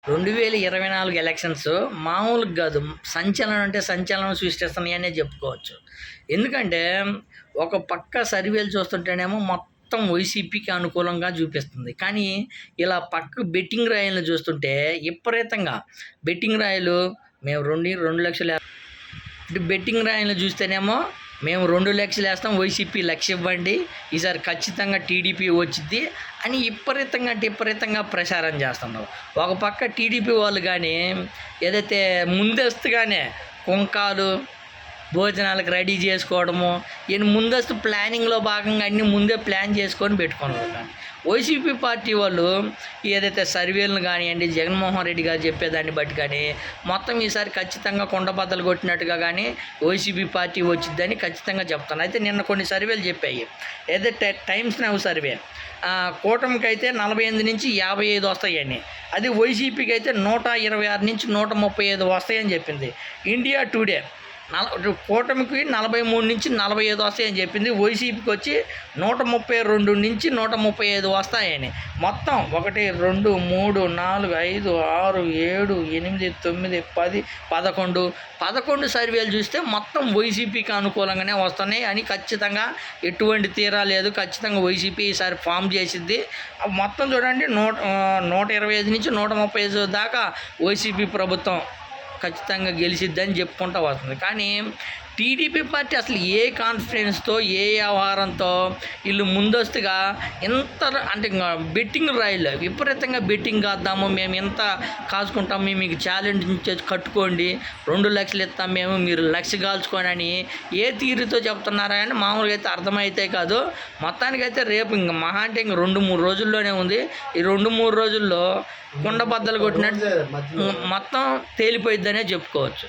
2024 elections మామూలుగా గాదు. సంచలనం అంటే సంచలనం సృష్టిస్తున్నాయనే చెప్పుకోవచ్చు. ఎందుకంటే, ఒక పక్క సర్వేలు చూస్తుంటేనేమో మొత్తం వైసీపీకి అనుకూలంగా చూపిస్తుంది. కానీ, ఇలా పక్క బెట్టింగ్ రాయలను చూస్తుంటే విపరీతంగా బెట్టింగ్ రాయలు మేము 2,00,000 ఇటు బెట్టింగ్ రాయలను చూస్తేనేమో మేము 2,00,000 వేస్తాం, వైసీపీ 1,00,000 ఇవ్వండి, ఈసారి ఖచ్చితంగా టీడీపీ వచ్చిద్ది అని విపరీతంగా ప్రచారం చేస్తున్నారు. ఒక పక్క టీడీపీ వాళ్ళు కానీ ఏదైతే ముందస్తుగానే కుంకాలు భోజనాలకు రెడీ చేసుకోవడము, ఈయన ముందస్తు ప్లానింగ్లో భాగంగా అన్నీ ముందే ప్లాన్ చేసుకొని పెట్టుకున్నారు. కానీ వైసీపీ పార్టీ వాళ్ళు ఏదైతే సర్వేలను కానివ్వండి, జగన్మోహన్ రెడ్డి గారు చెప్పేదాన్ని బట్టి కానీ మొత్తం ఈసారి ఖచ్చితంగా కుండబద్దలు కొట్టినట్టుగా కానీ వైసీపీ పార్టీ వచ్చిద్దని ఖచ్చితంగా చెప్తాను. అయితే నిన్న కొన్ని సర్వేలు చెప్పాయి. ఏదైతే టైమ్స్ నౌ సర్వే కూటమికి అయితే 48 నుంచి 55 వస్తాయని, అది వైసీపీకి అయితే 126 నుంచి 135 వస్తాయని చెప్పింది. ఇండియా టుడే కూటమికి 43 నుంచి 45 వస్తాయని చెప్పింది. వైసీపీకి వచ్చి 132 నుంచి 135 వస్తాయని. మొత్తం 1, 2, 3, 4, 5, 6, 7, 8, 9, 10, 11 సర్వేలు చూస్తే మొత్తం వైసీపీకి అనుకూలంగానే వస్తున్నాయి అని ఖచ్చితంగా ఎటువంటి తీరా లేదు. ఖచ్చితంగా వైసీపీ ఈసారి ఫామ్ చేసిద్ది. మొత్తం చూడండి 125 నుంచి 135 దాకా వైసీపీ ప్రభుత్వం ఖచ్చితంగా గెలిచిద్దని చెప్పుకుంటూ వస్తుంది. కానీ టీడీపీ పార్టీ అసలు ఏ కాన్ఫిడెన్స్తో, ఏ వ్యవహారంతో వీళ్ళు ముందస్తుగా ఇంత అంటే బెట్టింగ్ రాయలు విపరీతంగా బెట్టింగ్ కాద్దాము, మేము ఎంత కాచుకుంటాము, మేము మీకు ఛాలెంజ్ కట్టుకోండి, 2,00,000 ఇస్తాం మేము, మీరు 1,00,000 కాల్చుకోండి అని ఏ తీరుతో చెప్తున్నారా అని మామూలుగా అయితే అర్థమైతే కాదు. మొత్తానికైతే రేపు ఇంక మహా అంటే ఇంక 2-3 రోజుల్లోనే ఉంది. ఈ 2-3 రోజుల్లో కుండబద్దలు కొట్టినట్టు మొత్తం తేలిపోయిద్దనే చెప్పుకోవచ్చు.